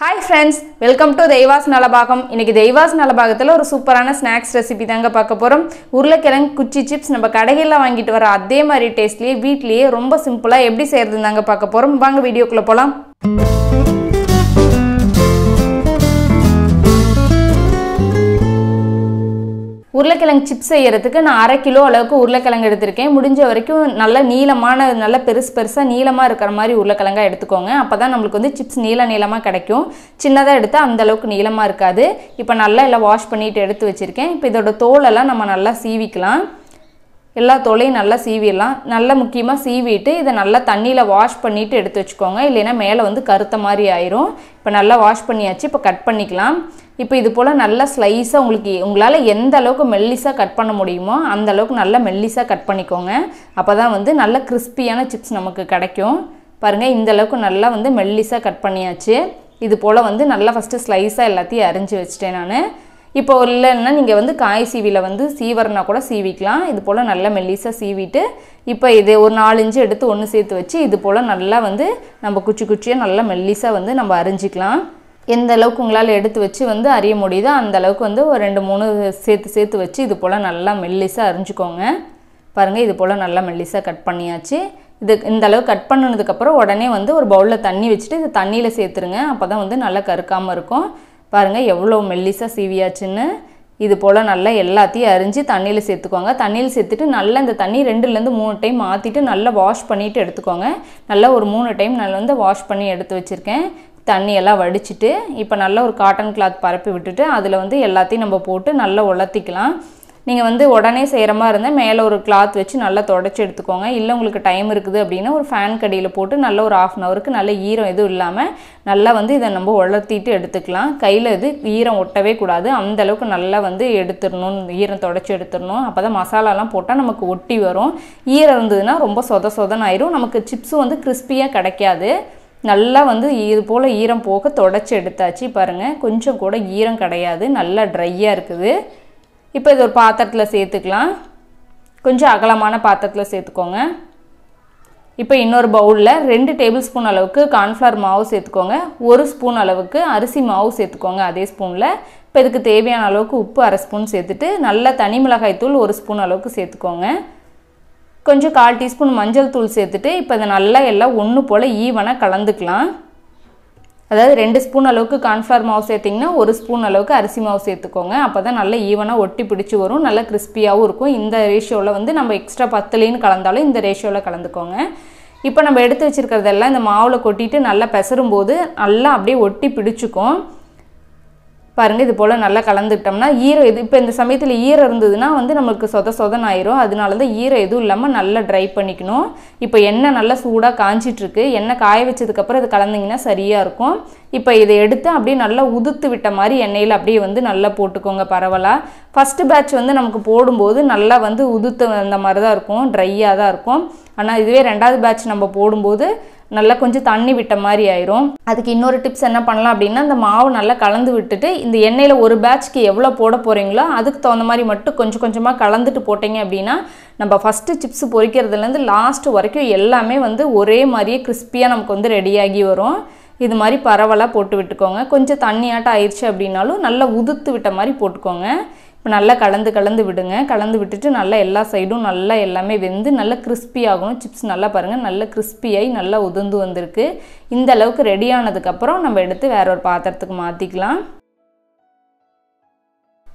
Hi friends, welcome to Deivas Nalabagam. இன்னைக்கு Deivas Nalabagathila ஒரு சூப்பரான ஸ்நாக்ஸ் ரெசிபி தாங்க பார்க்க போறோம். உருளைக்கிழங்கு குச்சி சிப்ஸ் நம்ம கடையில வாங்கிட்டு வர அதே மாதிரி டேஸ்ட்லயே வீட்லயே ரொம்ப சிம்பிளா எப்படி செய்யறதுன்னு பார்க்க போறோம். வாங்க வீடியோக்குள்ள போலாம். உருளைக்கிழங்கு சிப்ஸ் செய்யறதுக்கு நான் 1/2 கிலோ அளவுக்கு உருளைக்கிழங்கு எடுத்துர்க்கேன். முடிஞ்ச வரைக்கும் நல்ல நீளமான நல்ல பெருசா நீளமா இருக்கிற மாதிரி உருளைக்கிழங்கா எடுத்துக்கோங்க. அப்பதான் நமக்கு வந்து சிப்ஸ் நீளமா கிடைக்கும். சின்னதா எடுத்தா அந்த அளவுக்கு நீளமா இருக்காது. இப்போ நல்லா எல்லாம் வாஷ் பண்ணிட்டு எடுத்து வச்சிருக்கேன். இப்போ இதோட தோல் எல்லாம் நம்ம நல்லா சீவிக்கலாம். எல்லா தோலையும் நல்லா சீவிடலாம். நல்லா முக்கியமா சீவிட்டு இத நல்லா தண்ணில வாஷ் பண்ணிட்டு எடுத்து வச்சுக்கோங்க. இல்லனா மேலே வந்து கருத்த மாதிரி ஆயிரும். இப்போ நல்லா வாஷ் பண்ணியாச்சு. இப்போ கட் பண்ணிக்கலாம். இப்போ இது போல நல்ல ஸ்லைஸா உங்களால எந்த அளவுக்கு மெல்லிசா கட் பண்ண முடியுமோ அந்த அளவுக்கு நல்ல மெல்லிசா கட் பண்ணிக்கோங்க. அப்பதான் வந்து நல்ல கிறிஸ்பியான சிப்ஸ் நமக்கு கிடைக்கும். பாருங்க இந்த அளவுக்கு நல்லா வந்து மெல்லிசா கட் பண்ணியாச்சு. இது போல வந்து நல்லா ஃபர்ஸ்ட் ஸ்லைஸா எல்லாத்தையும் அரிஞ்சு வச்சிட்டேன் நான். இப்போ இல்லைன்னா நீங்கள் வந்து காய் சீவியில் வந்து சீவரனா கூட சீவிக்கலாம். இது போல் நல்லா மெல்லிசாக சீவிட்டு இப்போ இது ஒரு 4 இன்ச்சு எடுத்து ஒன்று சேர்த்து வச்சு இது போல் நல்லா வந்து நம்ம குச்சியாக நல்லா மெல்லிசாக வந்து நம்ம அரிஞ்சிக்கலாம். எந்த அளவுக்கு உங்களால் எடுத்து வச்சு வந்து அரிய முடியுதோ அந்த அளவுக்கு வந்து ஒரு 2-3 சேர்த்து வச்சு இது போல் நல்லா மெல்லிசாக அரிஞ்சுக்கோங்க. பாருங்கள் இது போல் நல்லா மெல்லிசாக கட் பண்ணியாச்சு. இது இந்த அளவு கட் பண்ணதுக்கப்புறம் உடனே வந்து ஒரு பவுலில் தண்ணி வச்சுட்டு இது தண்ணியில் சேர்த்துருங்க. அப்போ தான் வந்து நல்லா கருக்காமல் இருக்கும். பாருங்கள் எவ்வளோ மெல்லிசா சீவியாச்சுன்னு. இது போல் நல்லா எல்லாத்தையும் அரிஞ்சு தண்ணியில் சேர்த்துக்கோங்க. தண்ணியில் சேர்த்துட்டு நல்லா இந்த தண்ணி 2லேருந்து 3 டைம் மாற்றிட்டு நல்லா வாஷ் பண்ணிவிட்டு எடுத்துக்கோங்க. நல்லா ஒரு 3 டைம் நல்லா வந்து வாஷ் பண்ணி எடுத்து வச்சுருக்கேன். தண்ணியெல்லாம் வடிச்சிட்டு இப்போ நல்லா ஒரு காட்டன் கிளாத் பரப்பி விட்டுட்டு அதில் வந்து எல்லாத்தையும் நம்ம போட்டு நல்லா உலர்த்திக்கலாம். நீங்கள் வந்து உடனே செய்கிற மாதிரி இருந்தால் மேலே ஒரு கிளாத் வச்சு நல்லா தொடச்சி எடுத்துக்கோங்க. இல்லை உங்களுக்கு டைம் இருக்குது அப்படின்னா ஒரு ஃபேன் கடியில் போட்டு நல்லா ஒரு 1/2 ஹவருக்கு நல்ல ஈரம் எதுவும் இல்லாமல் நல்லா வந்து இதை நம்ம உலர்த்திட்டு எடுத்துக்கலாம். கையில் இது ஈரம் ஒட்டவே கூடாது. அந்தளவுக்கு நல்லா வந்து எடுத்துடணும். ஈரம் தொடச்சி எடுத்துடணும். அப்போ தான் மசாலாலாம் போட்டால் நமக்கு ஒட்டி வரும். ஈரம் இருந்ததுன்னா ரொம்ப சொதன்னு ஆயிரும். நமக்கு சிப்ஸும் வந்து கிறிஸ்பியாக கிடைக்காது. நல்லா வந்து இது போல் ஈரம் போக தொடச்சி எடுத்தாச்சு. பாருங்கள் கொஞ்சம் கூட ஈரம் கிடையாது. நல்லா ட்ரையாக இருக்குது. இப்போ இது ஒரு பாத்திரத்தில் சேர்த்துக்கலாம். கொஞ்சம் அகலமான பாத்திரத்தில் சேர்த்துக்கோங்க. இப்போ இன்னொரு பவுலில் 2 டேபிள் ஸ்பூன் அளவுக்கு கார்ன்ஃப்ளவர் மாவு சேர்த்துக்கோங்க. 1 ஸ்பூன் அளவுக்கு அரிசி மாவு சேர்த்துக்கோங்க அதே ஸ்பூனில். இப்போ இதுக்கு தேவையான அளவுக்கு உப்பு 1/2 ஸ்பூன் சேர்த்துட்டு நல்லா தனி மிளகாய் தூள் 1 ஸ்பூன் அளவுக்கு சேர்த்துக்கோங்க. கொஞ்சம் 1/4 டீஸ்பூன் மஞ்சள் தூள் சேர்த்துட்டு இப்போ இதை நல்லா எல்லாம் ஒன்று போல் ஈவனாக கலந்துக்கலாம். அதாவது 2 ஸ்பூன் அளவுக்கு கார்ன்ஃப்ளவர் மாவு சேர்த்திங்கன்னா 1 ஸ்பூன் அளவுக்கு அரிசி மாவு சேர்த்துக்கோங்க. அப்போ தான் நல்லா ஈவனாக ஒட்டி பிடிச்சி வரும். நல்லா கிறிஸ்பியாகவும் இருக்கும். இந்த ரேஷியோவில் வந்து நம்ம எக்ஸ்ட்ரா 10 கலந்தாலும் இந்த ரேஷியோவில் கலந்துக்கோங்க. இப்போ நம்ம எடுத்து வச்சுருக்கிறதெல்லாம் இந்த மாவில் கொட்டிட்டு நல்லா பெசரும்போது நல்லா அப்படியே ஒட்டி பிடிச்சிக்கும். பாருங்கள் இது போல் நல்லா கலந்துக்கிட்டோம்னா ஈரம் இது இப்போ இந்த சமயத்தில் ஈரம் இருந்ததுன்னா வந்து நமக்கு சொதன்னு ஆயிரும். அதனால தான் ஈரம் எதுவும் இல்லாமல் நல்லா ட்ரை பண்ணிக்கணும். இப்போ எண்ணெய் நல்லா சூடாக காஞ்சிட்ருக்கு. எண்ணெய் காய வச்சதுக்கப்புறம் இது கலந்திங்கன்னா சரியாக இருக்கும். இப்போ இதை எடுத்து அப்படியே நல்லா உதுத்து விட்ட மாதிரி எண்ணெயில் அப்படியே வந்து நல்லா போட்டுக்கோங்க பரவலாக. ஃபஸ்ட்டு பேட்ச் வந்து நமக்கு போடும்போது நல்லா வந்து உதுத்து அந்த மாதிரி தான் இருக்கும். ட்ரையாக தான் இருக்கும். ஆனால் இதுவே 2வது பேட்ச் நம்ம போடும்போது நல்லா கொஞ்சம் தண்ணி விட்ட மாதிரி ஆயிரும். அதுக்கு இன்னொரு டிப்ஸ் என்ன பண்ணலாம் அப்படின்னா இந்த மாவு நல்லா கலந்து விட்டுட்டு இந்த எண்ணெயில் ஒரு பேட்ச்க்கு எவ்வளோ போட போகிறீங்களோ அதுக்கு தகுந்த மாதிரி மட்டும் கொஞ்சமாக கலந்துட்டு போட்டிங்க அப்படின்னா நம்ம ஃபஸ்ட்டு சிப்ஸ் பொரிக்கிறதுலேருந்து லாஸ்ட் வரைக்கும் எல்லாமே வந்து ஒரே மாதிரியே கிறிஸ்பியாக நமக்கு வந்து ரெடியாகி வரும். இது மாதிரி பரவலாக போட்டு விட்டுக்கோங்க. கொஞ்சம் தண்ணியாட்டம் ஆயிடுச்சு அப்படின்னாலும் நல்லா உதுத்து விட்ட மாதிரி போட்டுக்கோங்க. இப்போ நல்லா கலந்து விடுங்க. கலந்து விட்டுட்டு நல்லா எல்லா சைடும் நல்லா எல்லாமே வெந்து நல்லா கிறிஸ்பி ஆகணும். சிப்ஸ் நல்லா பாருங்கள் நல்லா கிறிஸ்பியாகி நல்லா உதிர்ந்து வந்திருக்கு. இந்த அளவுக்கு ரெடி ஆனதுக்கப்புறம் நம்ம எடுத்து வேற ஒரு பாத்திரத்துக்கு மாற்றிக்கலாம்.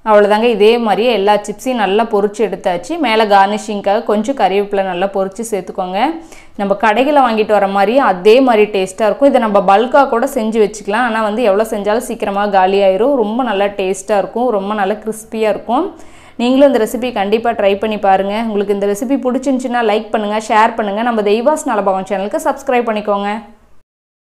அவ்வளோதாங்க. இதே மாதிரியே எல்லா சிப்ஸையும் நல்லா பொரிச்சு எடுத்தாச்சு. மேலே கார்னிஷிங்காக கொஞ்சம் கறிவேப்பிலை நல்லா பொரிச்சு சேர்த்துக்கோங்க. நம்ம கடைகளை வாங்கிட்டு வர மாதிரி அதே மாதிரி டேஸ்ட்டாக இருக்கும். இதை நம்ம பல்காக கூட செஞ்சு வச்சுக்கலாம். ஆனால் வந்து எவ்வளோ செஞ்சாலும் சீக்கிரமாக காலியாயிரும். ரொம்ப நல்லா டேஸ்ட்டாக இருக்கும். ரொம்ப நல்லா கிறிஸ்பியாக இருக்கும். நீங்களும் இந்த ரெசிபி கண்டிப்பாக ட்ரை பண்ணி பாருங்கள். உங்களுக்கு இந்த ரெசிபி பிடிச்சிருந்துச்சின்னா லைக் பண்ணுங்கள், ஷேர் பண்ணுங்கள். நம்ம தெய்வாஸ் நலபாகம் சேனலுக்கு சப்ஸ்கிரைப் பண்ணிக்கோங்க.